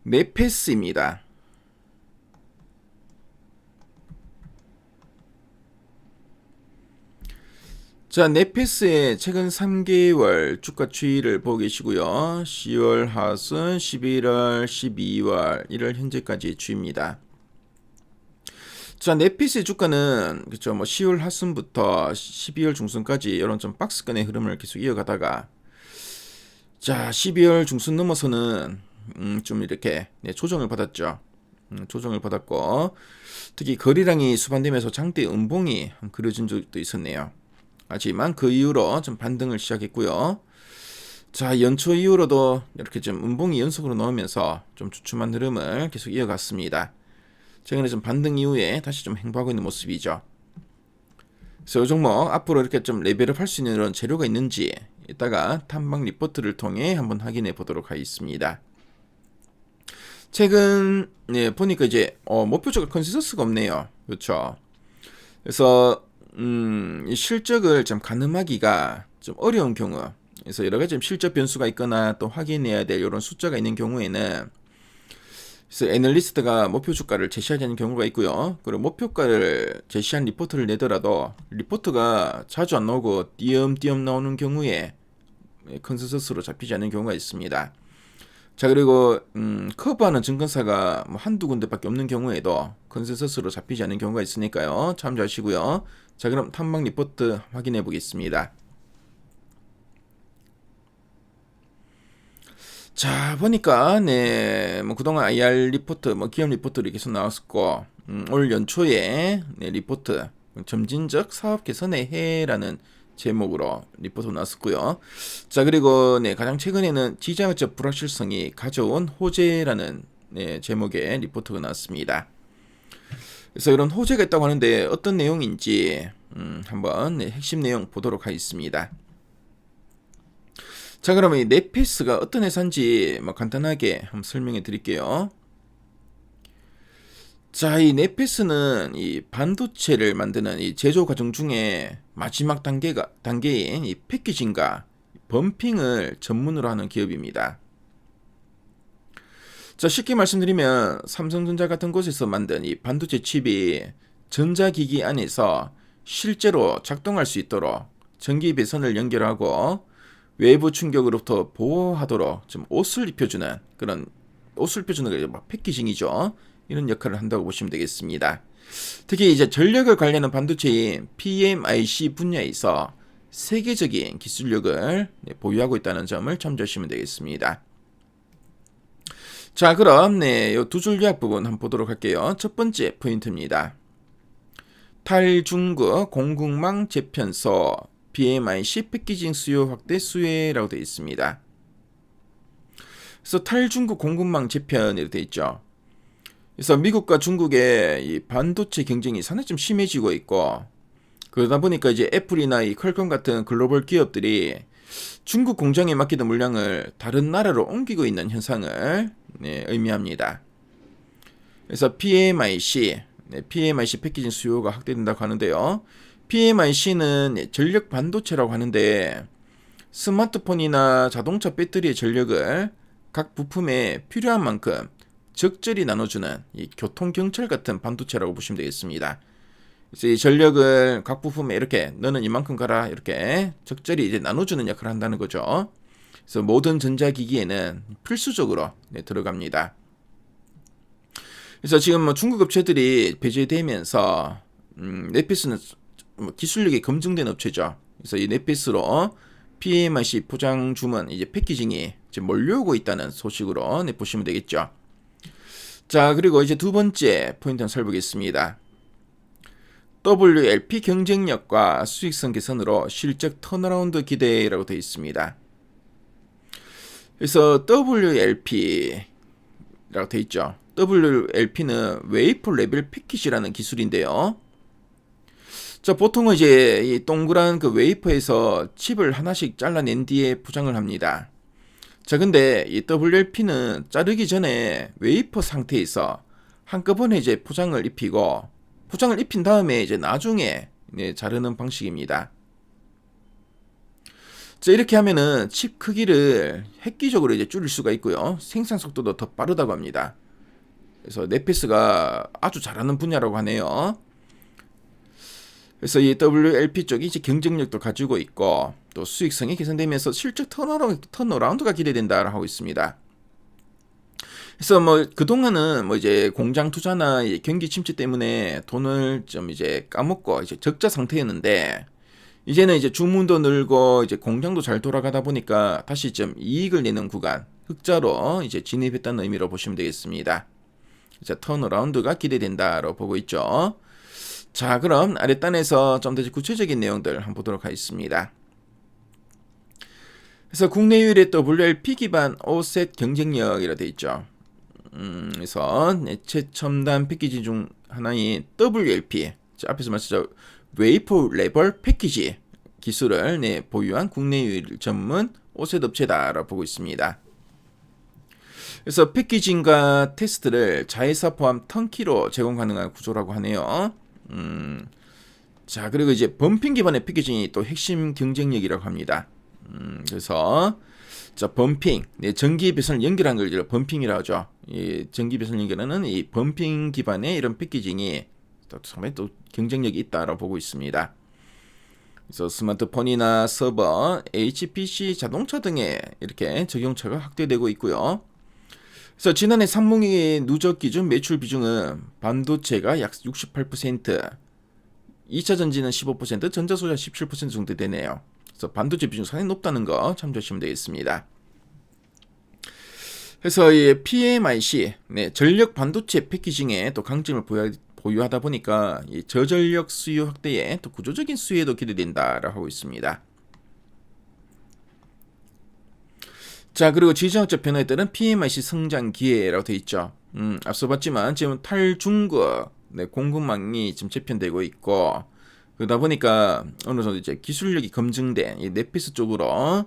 네페스입니다. 자, 네페스의 최근 3개월 주가 추이를 보고 계시고요. 10월 하순, 11월, 12월, 1월 현재까지 추이입니다. 자, 네페스의 주가는 그쵸, 10월 하순부터 12월 중순까지 이런 좀 박스권의 흐름을 계속 이어가다가 자, 12월 중순 넘어서는 좀 이렇게 조정을 받았죠. 조정을 받았고 특히 거래량이 수반되면서 장대 음봉이 그려진 적도 있었네요. 하지만 그 이후로 좀 반등을 시작했고요. 자, 연초 이후로도 이렇게 좀 음봉이 연속으로 나오면서 좀 주춤한 흐름을 계속 이어갔습니다. 최근에 좀 반등 이후에 다시 좀 행보하고 있는 모습이죠. 그래서 이 종목 앞으로 이렇게 좀 레벨업 할 수 있는 이런 재료가 있는지 이따가 탐방 리포트를 통해 한번 확인해 보도록 하겠습니다. 최근 보니까 이제 목표적 컨센서스가 없네요. 그렇죠. 그래서 이 실적을 좀 가늠하기가 좀 어려운 경우, 그래서 여러 가지 좀 실적 변수가 있거나 또 확인해야 될 이런 숫자가 있는 경우에는 그래서 애널리스트가 목표 주가를 제시하지 않는 경우가 있고요. 그리고 목표가를 제시한 리포트를 내더라도 리포트가 자주 안 나오고 띄엄띄엄 나오는 경우에 컨센서스로 잡히지 않는 경우가 있습니다. 자, 그리고 커버하는 증권사가 한두 군데밖에 없는 경우에도 컨센서스로 잡히지 않는 경우가 있으니까요. 참조하시고요. 자, 그럼 탐방 리포트 확인해 보겠습니다. 자, 보니까 그동안 IR 리포트, 기업 리포트를 계속 나왔었고 올 연초에 리포트 점진적 사업 개선의 해라는 제목으로 리포트 나왔었고요. 자, 그리고 가장 최근에는 지자적 불확실성이 가져온 호재라는 제목의 리포트가 나왔습니다. 그래서 이런 호재가 있다고 하는데 어떤 내용인지 한번 핵심 내용 보도록 하겠습니다. 자, 그러면 이 네페스가 어떤 회사인지 간단하게 한번 설명해 드릴게요. 자, 이 네페스는 이 반도체를 만드는 이 제조 과정 중에 마지막 단계인 이 패키징과 범핑을 전문으로 하는 기업입니다. 자, 쉽게 말씀드리면 삼성전자 같은 곳에서 만든 이 반도체 칩이 전자기기 안에서 실제로 작동할 수 있도록 전기 배선을 연결하고 외부 충격으로부터 보호하도록 좀 옷을 입혀주는 그런 옷을 입혀주는 게 패키징이죠. 이런 역할을 한다고 보시면 되겠습니다. 특히 이제 전력을 관리하는 반도체인 PMIC 분야에서 세계적인 기술력을 보유하고 있다는 점을 참조하시면 되겠습니다. 자, 그럼 요 두 줄 요약 부분 한번 보도록 할게요. 첫 번째 포인트입니다. 탈중국 공급망 재편소 PMIC 패키징 수요 확대 수혜라고 되어 있습니다. 그래서 탈중국 공급망 재편이라고 되어 있죠. 그래서 미국과 중국의 이 반도체 경쟁이 상당히 좀 심해지고 있고 그러다 보니까 이제 애플이나 이 퀄컴 같은 글로벌 기업들이 중국 공장에 맡기던 물량을 다른 나라로 옮기고 있는 현상을 의미합니다. 그래서 PMIC 패키징 수요가 확대된다고 하는데요. PMIC는 전력 반도체라고 하는데 스마트폰이나 자동차 배터리의 전력을 각 부품에 필요한 만큼 적절히 나눠주는 이 교통경찰 같은 반도체라고 보시면 되겠습니다. 그래서 이 전력을 각 부품에 이렇게 너는 이만큼 가라 이렇게 적절히 이제 나눠주는 역할을 한다는 거죠. 그래서 모든 전자기기에는 필수적으로 들어갑니다. 그래서 지금 중국 업체들이 배제되면서 네피스는 기술력이 검증된 업체죠. 그래서 이 네피스로 PMIC 포장 주문 이제 패키징이 지금 몰려오고 있다는 소식으로 보시면 되겠죠. 자, 그리고 이제 두 번째 포인트 한번 살펴보겠습니다. WLP 경쟁력과 수익성 개선으로 실적 턴어라운드 기대라고 되어 있습니다. 그래서 WLP라고 되어 있죠. WLP는 웨이퍼 레벨 패키지라는 기술인데요. 자, 보통은 이제 이 동그란 그 웨이퍼에서 칩을 하나씩 잘라낸 뒤에 포장을 합니다. 자, 근데 이 WLP는 자르기 전에 웨이퍼 상태에서 한꺼번에 이제 포장을 입힌 다음에 이제 나중에 자르는 방식입니다. 자, 이렇게 하면은 칩 크기를 획기적으로 이제 줄일 수가 있고요. 생산 속도도 더 빠르다고 합니다. 그래서 넷피스가 아주 잘하는 분야라고 하네요. 그래서 이 WLP 쪽이 이제 경쟁력도 가지고 있고 또 수익성이 개선되면서 실적 턴어라운드가 기대된다라고 하고 있습니다. 그래서 뭐 그동안은 뭐 이제 공장 투자나 경기 침체 때문에 돈을 좀 이제 까먹고 이제 적자 상태였는데 이제는 이제 주문도 늘고 이제 공장도 잘 돌아가다 보니까 다시 좀 이익을 내는 구간 흑자로 이제 진입했다는 의미로 보시면 되겠습니다. 자, 턴어라운드가 기대된다로 보고 있죠. 자, 그럼 아랫단에서 좀 더 구체적인 내용들 한번 보도록 하겠습니다. 그래서 국내 유일의 WLP 기반 오셋 경쟁력이라 되어 있죠. 그래서 최첨단 패키지 중 하나인 WLP, 앞에서 말씀드렸죠. 웨이퍼 레벨 패키지 기술을 보유한 국내 유일 전문 오셋 업체다라고 보고 있습니다. 그래서 패키징과 테스트를 자회사 포함 턴키로 제공 가능한 구조라고 하네요. 자, 그리고 이제 범핑 기반의 패키징이 또 핵심 경쟁력이라고 합니다. 그래서 자, 범핑, 전기 배선을 연결한 걸 범핑이라고 하죠. 이 전기 배선을 연결하는 이 범핑 기반의 이런 패키징이 또 상당히 또 경쟁력이 있다라고 보고 있습니다. 그래서 스마트폰이나 서버, HPC, 자동차 등에 이렇게 적용차가 확대되고 있고요. 그래서 지난해 3분기 누적 기준 매출 비중은 반도체가 약 68%, 2차 전지는 15%, 전자소자 17% 정도 되네요. 그래서 반도체 비중 상당히 높다는 거 참조하시면 되겠습니다. 그래서 이 PMIC, 전력 반도체 패키징에 또 강점을 보유하다 보니까 이 저전력 수요 확대에 또 구조적인 수혜도 기대된다라고 하고 있습니다. 자, 그리고 지정학적 변화에 따른 PMIC 성장 기회라고 되어 있죠. 앞서 봤지만 지금 탈중국 공급망이 지금 재편되고 있고 그러다 보니까 어느 정도 이제 기술력이 검증된 이 넷피스 쪽으로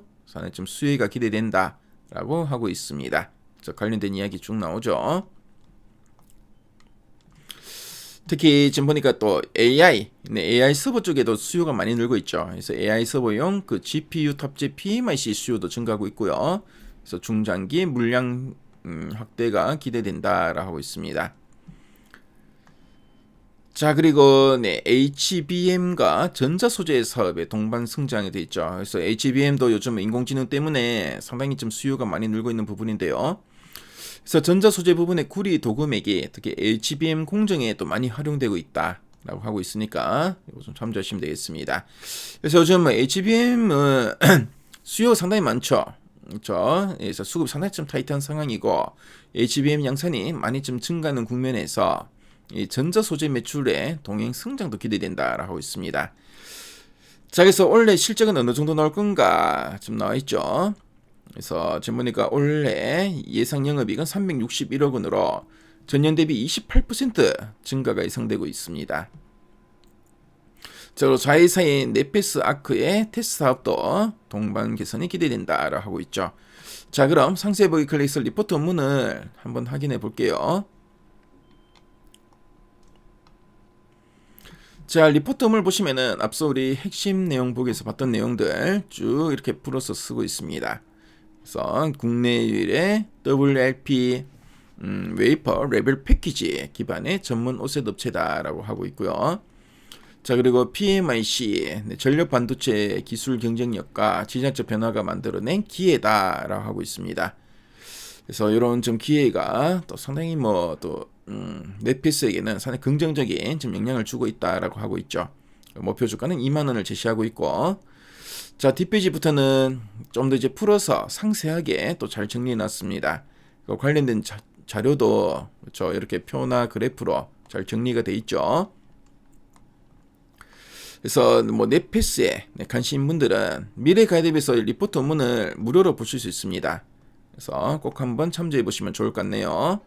좀 수혜가 기대된다라고 하고 있습니다. 관련된 이야기 쭉 나오죠. 특히 지금 보니까 또 AI, AI 서버 쪽에도 수요가 많이 늘고 있죠. 그래서 AI 서버용 그 GPU 탑재 PMIC 수요도 증가하고 있고요. 그래서 중장기 물량 확대가 기대된다라고 하고 있습니다. 자, 그리고 HBM과 전자소재 사업의 동반 성장이 되어 있죠. 그래서 HBM도 요즘 인공지능 때문에 상당히 좀 수요가 많이 늘고 있는 부분인데요. 그래서 전자소재 부분의 구리 도금액이 특히 HBM 공정에 또 많이 활용되고 있다라고 하고 있으니까 이거 좀 참조하시면 되겠습니다. 그래서 요즘 HBM은 수요가 상당히 많죠. 그렇죠? 그래서 수급이 상당히 좀 타이트한 상황이고 HBM 양산이 많이 좀 증가하는 국면에서 이 전자소재 매출의 동행 성장도 기대된다라고 하고 있습니다. 자, 그래서 올해 실적은 어느 정도 나올 건가 좀 나와 있죠. 그래서 지금 보니까 올해 예상 영업이익은 361억 원으로 전년 대비 28% 증가가 예상되고 있습니다. 자, 그리고 자회사인 넷피스 아크의 테스트 사업도 동반 개선이 기대된다라고 하고 있죠. 자, 그럼 상세 보기 클릭해서 리포트 원문을 한번 확인해 볼게요. 자, 리포트물 보시면은 앞서 우리 핵심 내용 보기에서 봤던 내용들 쭉 이렇게 풀어서 쓰고 있습니다. 그래서 국내 유일의 WLP 웨이퍼 레벨 패키지 기반의 전문 오셋 업체다라고 하고 있고요. 자, 그리고 PMIC 전력 반도체 기술 경쟁력과 지정학적 변화가 만들어낸 기회다라고 하고 있습니다. 그래서 이런 좀 기회가 또 상당히 또 넷피스에게는 상당히 긍정적인 좀 영향을 주고 있다라고 하고 있죠. 목표 주가는 2만 원을 제시하고 있고, 자, 뒷페이지부터는 좀 더 이제 풀어서 상세하게 또 잘 정리해 놨습니다. 관련된 자료도 그렇죠, 이렇게 표나 그래프로 잘 정리가 돼 있죠. 그래서 넷피스에 관심 분들은 미래 가이드에서 리포트 원문을 무료로 보실 수 있습니다. 그래서 꼭 한번 참조해 보시면 좋을 것 같네요.